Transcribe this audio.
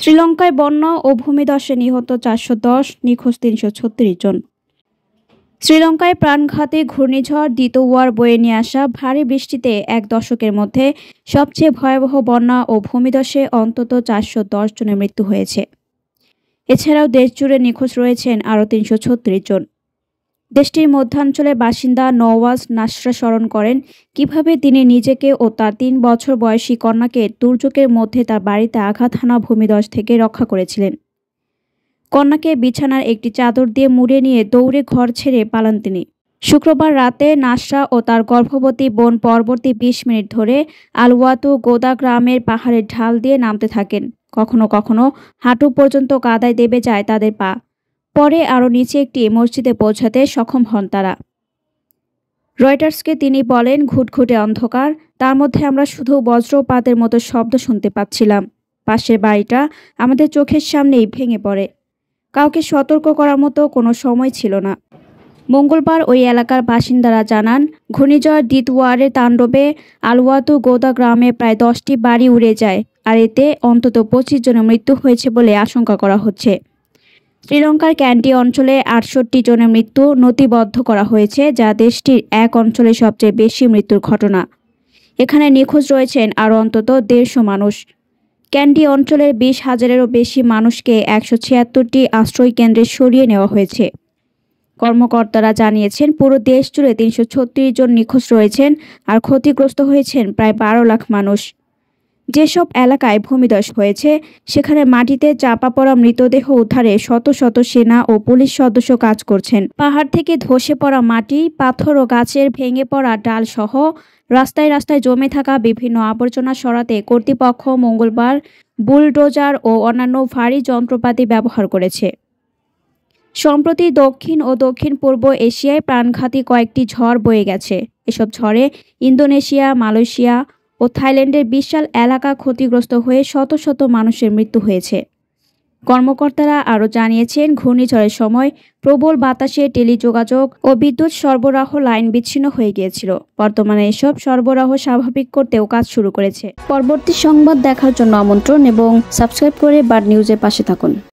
শ্রীলঙ্কায় বন্যা ও ভূমিধসে নিহত ৪১০, নিখোঁজ ৩৩৬ জন। শ্রীলঙ্কায় প্রাণঘাতী ঘূর্ণিঝড় দিতোয়ার বয়ে নিয়ে আসা ভারী বৃষ্টিতে এক দশকের মধ্যে সবচেয়ে ভয়াবহ বন্যা ও ভূমিধসে অন্তত ৪১০ জনের মৃত্যু হয়েছে। এছাড়াও দেশজুড়ে নিখোঁজ রয়েছেন আরও ৩৩৬ জন। দেশটির মধ্যাঞ্চলের বাসিন্দা নওয়াজ নাসরা স্মরণ করেন কিভাবে তিনি নিজেকে ও তার ৩ বছর বয়সী কন্যাকে দুর্যোগের মধ্যে তার বাড়িতে আঘাত হানা ভূমিধস থেকে রক্ষা করেছিলেন। কন্যাকে বিছানার একটি চাদর দিয়ে মুড়ে নিয়ে দৌড়ে ঘর ছেড়ে পালান তিনি। শুক্রবার রাতে নাসরা ও তার গর্ভবতী বোন পরবর্তী ২০ মিনিট ধরে আলওয়াতু গোদা গ্রামের পাহাড়ের ঢাল দিয়ে নামতে থাকেন। কখনো কখনো হাঁটু পর্যন্ত কাদায় দেবে যায় তাদের পা। পরে আরও নিচে একটি মসজিদে পৌঁছাতে সক্ষম হন তারা। রয়টার্সকে তিনি বলেন, ঘুটঘুটে অন্ধকার, তার মধ্যে আমরা শুধু বজ্রপাতের মতো শব্দ শুনতে পাচ্ছিলাম। পাশের বাড়িটা আমাদের চোখের সামনেই ভেঙে পড়ে। কাউকে সতর্ক করার মতো কোনো সময় ছিল না। মঙ্গলবার ওই এলাকার বাসিন্দারা জানান, ঘূর্ণিঝড় দিতওয়ারের তাণ্ডবে আলওয়াতু গোদা গ্রামে প্রায় ১০টি বাড়ি উড়ে যায়, আর এতে অন্তত ২৫ জনের মৃত্যু হয়েছে বলে আশঙ্কা করা হচ্ছে। শ্রীলঙ্কার ক্যান্ডি অঞ্চলে ৬৮ জনের মৃত্যু নথিবদ্ধ করা হয়েছে, যা দেশটির এক অঞ্চলে সবচেয়ে বেশি মৃত্যুর ঘটনা। এখানে নিখোঁজ রয়েছেন আরও অন্তত ১৫০ মানুষ। ক্যান্ডি অঞ্চলের ২০,০০০-এরও বেশি মানুষকে ১৭৬টি আশ্রয় কেন্দ্রে সরিয়ে নেওয়া হয়েছে। কর্মকর্তারা জানিয়েছেন, পুরো দেশ জুড়ে ৩৩৬ জন নিখোঁজ রয়েছেন আর ক্ষতিগ্রস্ত হয়েছেন প্রায় ১২ লাখ মানুষ। যেসব এলাকায় ভূমিধস হয়েছে সেখানে মাটিতে চাপা পড়া মৃতদেহ উদ্ধারে শত শত সেনা ও পুলিশ সদস্য কাজ করছেন। পাহাড় থেকে ধসে পড়া মাটি, পাথর ও গাছের ভেঙে পড়া ডাল সহ রাস্তায় রাস্তায় জমে থাকা বিভিন্ন আবর্জনা সরাতে কর্তৃপক্ষ মঙ্গলবার বুলডোজার ও অন্যান্য ভারী যন্ত্রপাতি ব্যবহার করেছে। সম্প্রতি দক্ষিণ ও দক্ষিণ পূর্ব এশিয়ায় প্রাণঘাতী কয়েকটি ঝড় বয়ে গেছে। এসব ঝড়ে ইন্দোনেশিয়া, মালয়েশিয়া ও থাইল্যান্ডের বিশাল এলাকা ক্ষতিগ্রস্ত হয়ে শত শত মানুষের মৃত্যু হয়েছে। কর্মকর্তারা আরও জানিয়েছেন, ঘূর্ণিঝড়ের সময় প্রবল বাতাসে টেলিযোগাযোগ ও বিদ্যুৎ সরবরাহ লাইন বিচ্ছিন্ন হয়ে গিয়েছিল। বর্তমানে এসব সরবরাহ স্বাভাবিক করতেও কাজ শুরু করেছে। পরবর্তী সংবাদ দেখার জন্য আমন্ত্রণ এবং সাবস্ক্রাইব করে বার্ড নিউজের পাশে থাকুন।